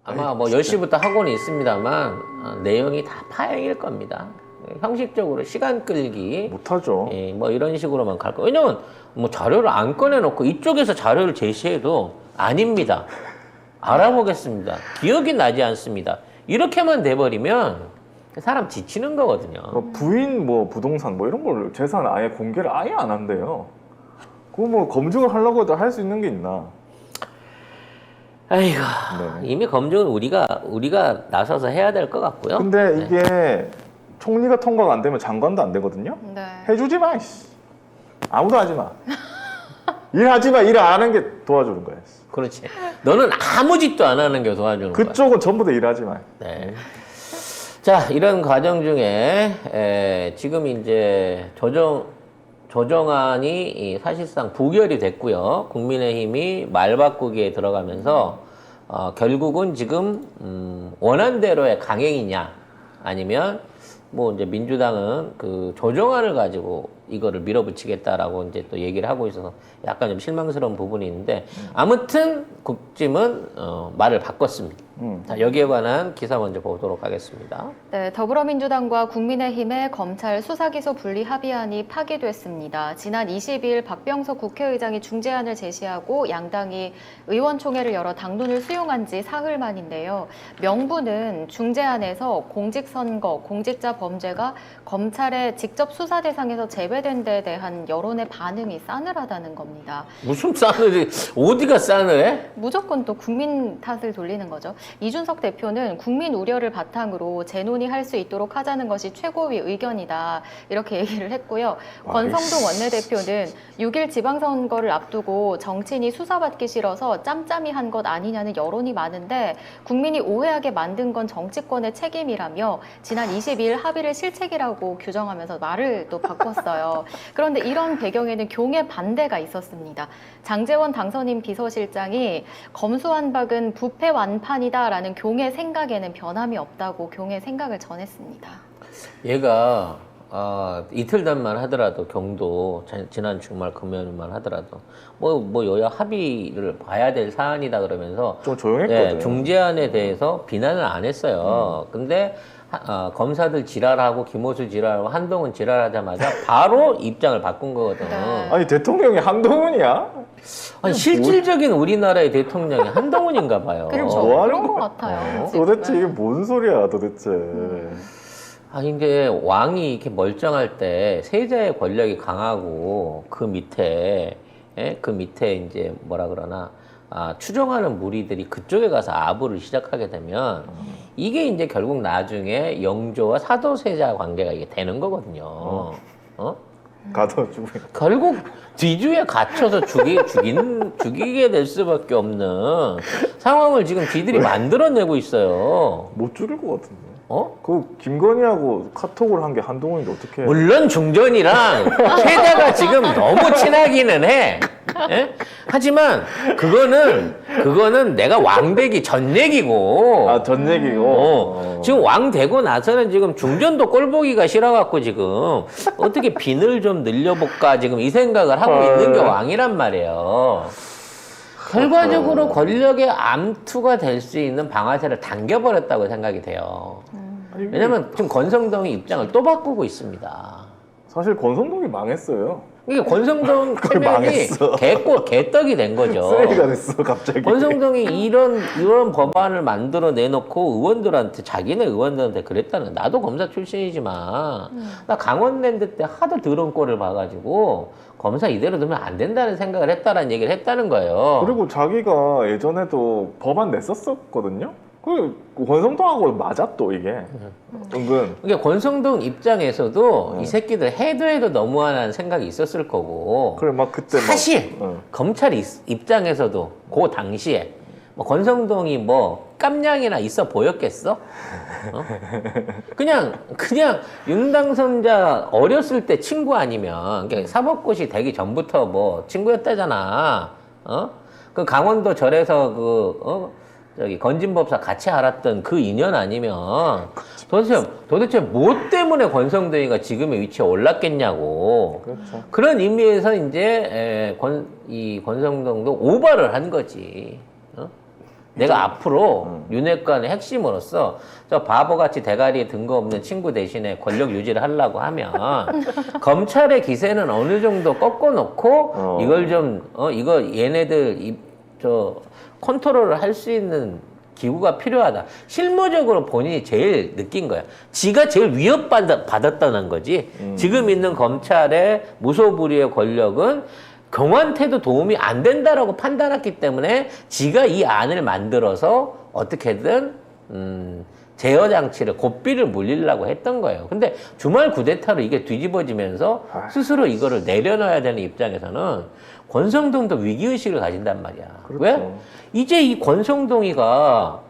아마 뭐 10시부터 학원이 있습니다만 내용이 다 파행일 겁니다. 형식적으로 시간 끌기 못하죠. 예, 뭐 이런 식으로만 갈 거예요. 왜냐면 뭐 자료를 안 꺼내놓고 이쪽에서 자료를 제시해도 아닙니다. 알아보겠습니다. 기억이 나지 않습니다. 이렇게만 돼버리면 사람 지치는 거거든요. 부인 뭐 부동산 뭐 이런 걸 재산 아예 공개를 아예 안 한대요. 그거 뭐 검증을 하려고 해도 할 수 있는 게 있나? 아이고 네. 이미 검증은 우리가 나서서 해야 될 것 같고요. 근데 이게 총리가 통과가 안 되면 장관도 안 되거든요. 네. 해주지 마. 씨. 아무도 하지 마. 일하지 마. 일 안 하는 게 도와주는 거야. 그렇지. 너는 아무 짓도 안 하는 게 도와주는 거야. 그쪽은 전부 다 일하지 마. 네. 자, 이런 과정 중에 지금 이제 조정안이 사실상 부결이 됐고요. 국민의힘이 말 바꾸기에 들어가면서 결국은 지금 원안대로의 강행이냐 아니면 뭐 이제 민주당은 그 조정안을 가지고 이거를 밀어붙이겠다라고 이제 또 얘기를 하고 있어서 약간 좀 실망스러운 부분이 있는데 아무튼 국짐은 말을 바꿨습니다. 자, 여기에 관한 기사 먼저 보도록 하겠습니다. 네, 더불어민주당과 국민의힘의 검찰 수사기소 분리 합의안이 파기됐습니다. 지난 22일 박병석 국회의장이 중재안을 제시하고 양당이 의원총회를 열어 당론을 수용한 지 사흘 만인데요. 명분은 중재안에서 공직선거, 공직자 범죄가 검찰의 직접 수사 대상에서 제외된 데 대한 여론의 반응이 싸늘하다는 겁니다. 무슨 싸늘이 어디가 싸늘해? 무조건 또 국민 탓을 돌리는 거죠. 이준석 대표는 국민 우려를 바탕으로 재논의할 수 있도록 하자는 것이 최고위 의견이다. 이렇게 얘기를 했고요. 권성동 원내대표는 6일 지방선거를 앞두고 정치인이 수사받기 싫어서 짬짬이 한 것 아니냐는 여론이 많은데 국민이 오해하게 만든 건 정치권의 책임이라며 지난 22일 합의를 실책이라고 규정하면서 말을 또 바꿨어요. 그런데 이런 배경에는 경의 반대가 있었습니다. 장제원 당선인 비서실장이 검수완박은 부패 완판이다라는 경의 생각에는 변함이 없다고 경의 생각을 전했습니다. 얘가 이틀 전만 하더라도 경도 지난 주말 금요일만 하더라도 뭐 여야 합의를 봐야 될 사안이다 그러면서 좀 조용했거든요. 중재안에 대해서 비난을 안 했어요. 근데 검사들 지랄하고 김호수 지랄하고 한동훈 지랄하자마자 바로 입장을 바꾼 거거든. 네. 아니 대통령이 한동훈이야? 아니, 실질적인 우리나라의 대통령이 한동훈인가 봐요. 그렇죠. 뭐 하는 그런 것 거야? 같아요. 지금. 도대체 이게 뭔 소리야 도대체. 근데 왕이 이렇게 멀쩡할 때 세자의 권력이 강하고 그 밑에 이제 뭐라 그러나 추종하는 무리들이 그쪽에 가서 아부를 시작하게 되면 이게 이제 결국 나중에 영조와 사도세자 관계가 이게 되는 거거든요. 가둬주고. 결국 뒤주에 갇혀서 죽이게 될 수밖에 없는 상황을 지금 지들이 만들어내고 있어요. 못 죽일 것 같은데. 그 김건희하고 카톡을 한 게 한동훈인데 어떻게? 물론 중전이랑 세자가 지금 너무 친하기는 해. 예? 하지만 그거는 내가 왕 되기 전 얘기고. 전 얘기고. 지금 왕 되고 나서는 지금 중전도 꼴보기가 싫어갖고 지금 어떻게 빈을 좀 늘려볼까 지금 이 생각을 하고 있는 게 왕이란 말이에요. 결과적으로 권력의 암투가 될 수 있는 방아쇠를 당겨버렸다고 생각이 돼요. 왜냐면 지금 권성동이 입장을 또 바꾸고 있습니다. 사실 권성동이 망했어요. 이게 권성동 거의 체면이 망했어. 개떡이 된 거죠. 쓰레기가 됐어 갑자기. 권성동이 이런 법안을 만들어 내놓고 자기네 의원들한테 그랬다는, 나도 검사 출신이지만 나 강원랜드 때 하도 더러운 꼴을 봐가지고 검사 이대로 두면 안 된다는 생각을 했다라는 얘기를 했다는 거예요. 그리고 자기가 예전에도 법안 냈었거든요. 그 권성동하고 맞아 또 이게 은근. 그러니까 권성동 입장에서도 이 새끼들 해도 너무하다는 생각이 있었을 거고. 그래 막 그때 사실 막, 검찰 입장에서도 그 당시에 뭐 권성동이 뭐 깜냥이나 있어 보였겠어? 그냥 윤당선자 어렸을 때 친구 아니면 그러니까 사법고시 되기 전부터 뭐 친구였다잖아. 그 강원도 절에서 저기 건진법사 같이 알았던 그 인연 아니면 도대체 뭐 때문에 권성동이가 지금의 위치에 올랐겠냐고. 그렇죠. 그런 의미에서 이제 이 권성동도 오바를 한 거지. 내가 앞으로 윤핵관의 핵심으로서 저 바보같이 대가리에 든 거 없는 친구 대신에 권력 유지를 하려고 하면 검찰의 기세는 어느 정도 꺾어놓고 이걸 좀 이거 얘네들 저 컨트롤을 할 수 있는 기구가 필요하다. 실무적으로 본인이 제일 느낀 거야. 지가 제일 위협받았다는 거지. 지금 있는 검찰의 무소불위의 권력은 경호한테도 도움이 안 된다라고 판단했기 때문에 지가 이 안을 만들어서 어떻게든 제어 장치를 고삐를 물리려고 했던 거예요. 근데 주말 쿠데타로 이게 뒤집어지면서 스스로 이거를 내려놔야 되는 입장에서는 권성동도 위기의식을 가진단 말이야. 그렇죠. 왜? 이제 이 권성동이가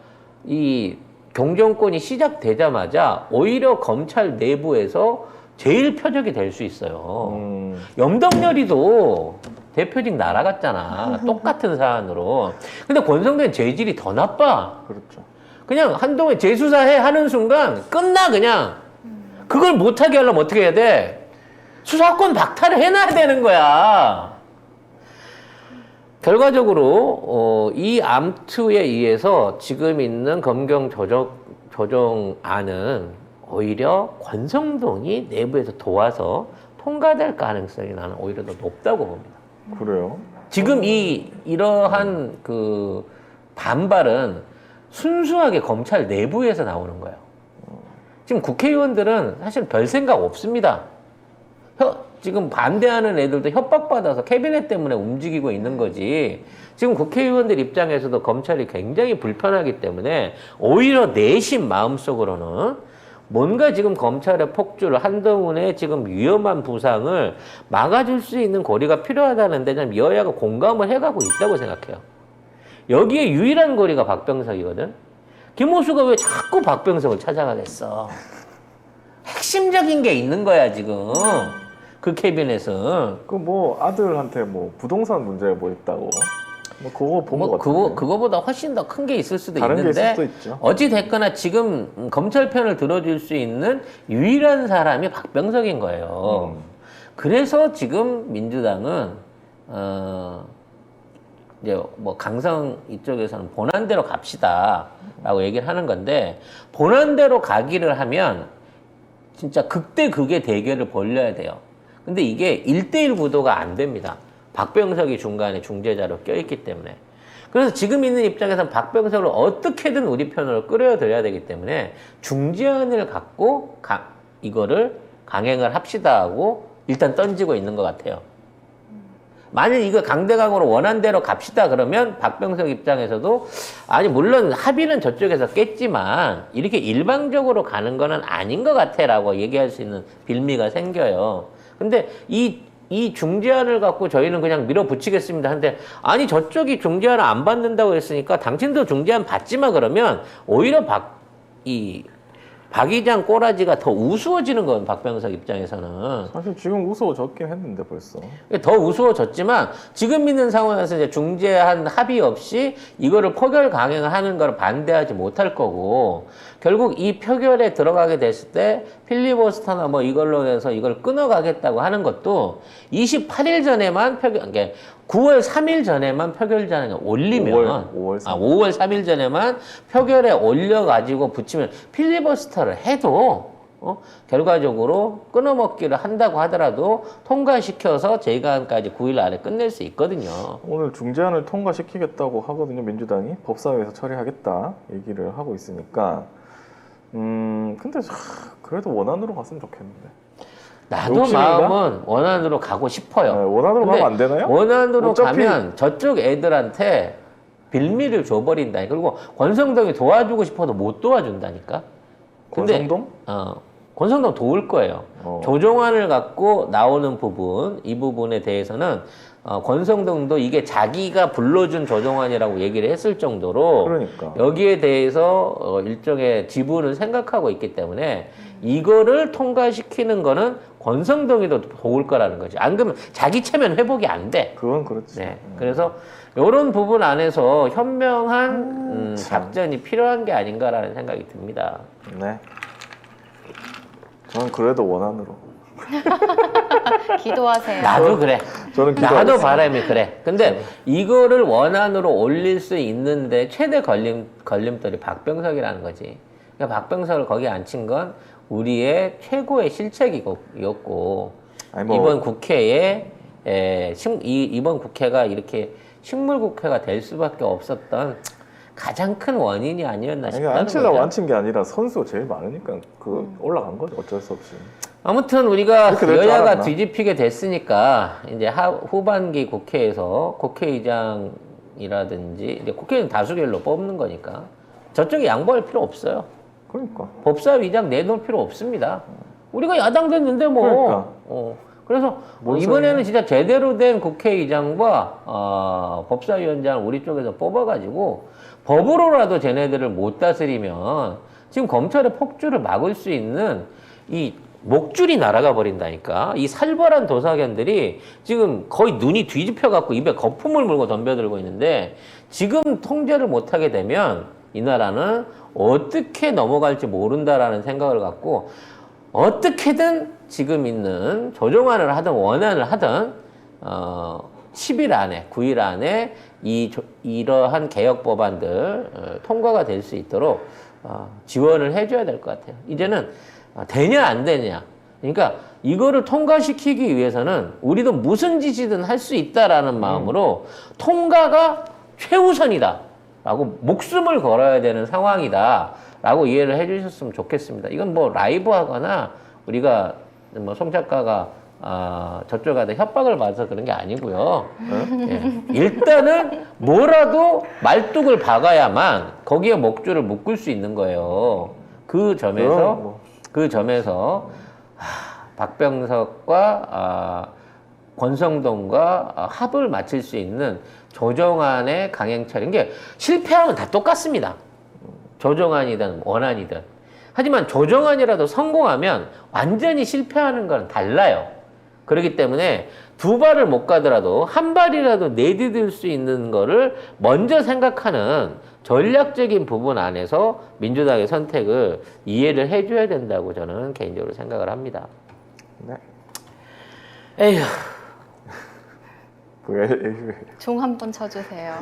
이 경정권이 시작되자마자 오히려 검찰 내부에서 제일 표적이 될 수 있어요. 염동열이도 대표직 날아갔잖아. 똑같은 사안으로. 근데 권성동의 죄질이 더 나빠. 그렇죠. 그냥 한동훈 재수사해 하는 순간 끝나 그냥. 그걸 못하게 하려면 어떻게 해야 돼? 수사권 박탈을 해놔야 되는 거야. 결과적으로 이 암투에 의해서 지금 있는 검경 조정안은 오히려 권성동이 내부에서 도와서 통과될 가능성이 나는 오히려 더 높다고 봅니다. 그래요? 지금 이러한 그 반발은 순수하게 검찰 내부에서 나오는 거예요. 지금 국회의원들은 사실 별 생각 없습니다. 지금 반대하는 애들도 협박받아서 캐비넷 때문에 움직이고 있는 거지. 지금 국회의원들 입장에서도 검찰이 굉장히 불편하기 때문에 오히려 내심 마음속으로는 뭔가 지금 검찰의 폭주를 한동훈의 지금 위험한 부상을 막아줄 수 있는 고리가 필요하다는데 좀 여야가 공감을 해가고 있다고 생각해요. 여기에 유일한 고리가 박병석이거든. 김호수가 왜 자꾸 박병석을 찾아가겠어? 핵심적인 게 있는 거야 지금. 그 캐비넷은. 그 뭐 아들한테 뭐 부동산 문제 뭐 있다고 뭐 그거 본 것 같은데. 그거보다 훨씬 더 큰 게 있을 수도 다른 게 있는데 있을 수도 있죠. 어찌 됐거나 지금 검찰 편을 들어줄 수 있는 유일한 사람이 박병석인 거예요. 그래서 지금 민주당은 이제 뭐 강성 이쪽에서는 본안대로 갑시다라고 얘기를 하는 건데 본안대로 가기를 하면 진짜 극대 극의 대결을 벌려야 돼요. 근데 이게 1대1 구도가 안 됩니다. 박병석이 중간에 중재자로 껴있기 때문에. 그래서 지금 있는 입장에서는 박병석을 어떻게든 우리 편으로 끌어들여야 되기 때문에 중재안을 갖고 이거를 강행을 합시다 하고 일단 던지고 있는 것 같아요. 만약 이거 강대강으로 원한대로 갑시다 그러면 박병석 입장에서도 아니 물론 합의는 저쪽에서 깼지만 이렇게 일방적으로 가는 거는 아닌 것 같아 라고 얘기할 수 있는 빌미가 생겨요. 근데 이 중재안을 갖고 저희는 그냥 밀어붙이겠습니다 하는데 아니 저쪽이 중재안을 안 받는다고 했으니까 당신도 중재안 받지 마 그러면 오히려 박 이장 꼬라지가 더 우스워지는 건 박병석 입장에서는. 사실 지금 우스워졌긴 했는데 벌써. 더 우스워졌지만 지금 있는 상황에서 이제 중재한 합의 없이 이거를 표결 강행을 하는 걸 반대하지 못할 거고 결국 이 표결에 들어가게 됐을 때 필리버스터나 뭐 이걸로 해서 이걸 끊어가겠다고 하는 것도 28일 전에만 그러니까 9월 3일 전에만 표결자는 올리면 5월 3일 전에만 표결에 올려가지고 붙이면 필리버스터를 해도 결과적으로 끊어먹기를 한다고 하더라도 통과시켜서 재의안까지 9일 안에 끝낼 수 있거든요. 오늘 중재안을 통과시키겠다고 하거든요. 민주당이 법사위에서 처리하겠다 얘기를 하고 있으니까 근데 그래도 원안으로 갔으면 좋겠는데. 나도 욕심인가? 마음은 원안으로 가고 싶어요. 네, 원안으로 근데 가면 안 되나요? 원안으로 어차피- 가면 저쪽 애들한테 빌미를 줘버린다. 그리고 권성동이 도와주고 싶어도 못 도와준다니까. 근데 권성동? 권성동 도울 거예요. 조정안을 갖고 나오는 부분, 이 부분에 대해서는 권성동도 이게 자기가 불러준 조정안이라고 얘기를 했을 정도로 그러니까. 여기에 대해서 일종의 지분을 생각하고 있기 때문에 이거를 통과시키는 거는 권성동이 더 도울 거라는 거지. 안 그러면 자기 체면 회복이 안 돼. 그건 그렇지. 네. 그래서 이런 부분 안에서 현명한 작전이 필요한 게 아닌가라는 생각이 듭니다. 네. 저는 그래도 원안으로. 기도하세요. 나도 그래. 저는 나도 기도하겠습니다. 바람이 그래. 근데 이거를 원안으로 올릴 수 있는데 최대 걸림돌이 박병석이라는 거지. 그러니까 박병석을 거기 앉힌 건 우리의 최고의 실책이었고 아니, 뭐- 이번 국회에 이번 국회가 이렇게 식물국회가 될 수밖에 없었던 가장 큰 원인이 아니었나 아니, 싶다는 앉히려고 거죠. 앉힌 게 아니라 선수가 제일 많으니까 올라간 거죠. 어쩔 수 없이. 아무튼 우리가 이렇게 될줄 여야가 알았나? 뒤집히게 됐으니까 이제 후반기 국회에서 국회의장이라든지 이제 국회의원 다수결로 뽑는 거니까 저쪽에 양보할 필요 없어요. 그러니까. 법사위장 내놓을 필요 없습니다. 우리가 야당 됐는데 뭐. 그러니까. 그래서 뭔 이번에는 소리냐? 진짜 제대로 된 국회의장과 법사위원장을 우리 쪽에서 뽑아가지고 법으로라도 쟤네들을 못 다스리면 지금 검찰의 폭주를 막을 수 있는 이 목줄이 날아가 버린다니까. 이 살벌한 도사견들이 지금 거의 눈이 뒤집혀갖고 입에 거품을 물고 덤벼들고 있는데 지금 통제를 못하게 되면 이 나라는 어떻게 넘어갈지 모른다라는 생각을 갖고 어떻게든 지금 있는 조정안을 하든 원안을 하든 10일 안에 9일 안에 이러한 개혁 법안들 통과가 될 수 있도록 지원을 해줘야 될 것 같아요. 이제는 되냐 안 되냐. 그러니까 이거를 통과시키기 위해서는 우리도 무슨 짓이든 할 수 있다라는 마음으로 통과가 최우선이다라고 목숨을 걸어야 되는 상황이다라고 이해를 해주셨으면 좋겠습니다. 이건 뭐 라이브 하거나 우리가 뭐 송 작가가 저쪽한테 협박을 받아서 그런 게 아니고요. 예. 일단은 뭐라도 말뚝을 박아야만 거기에 목줄을 묶을 수 있는 거예요. 그 점에서 박병석과 권성동과 합을 맞출 수 있는 조정안의 강행처리. 이게 실패하면 다 똑같습니다. 조정안이든 원안이든. 하지만 조정안이라도 성공하면 완전히 실패하는 건 달라요. 그렇기 때문에 두 발을 못 가더라도 한 발이라도 내디딜 수 있는 거를 먼저 생각하는 전략적인 부분 안에서 민주당의 선택을 이해를 해줘야 된다고 저는 개인적으로 생각을 합니다. 네. 에휴. 왜? 종 한 번 쳐주세요.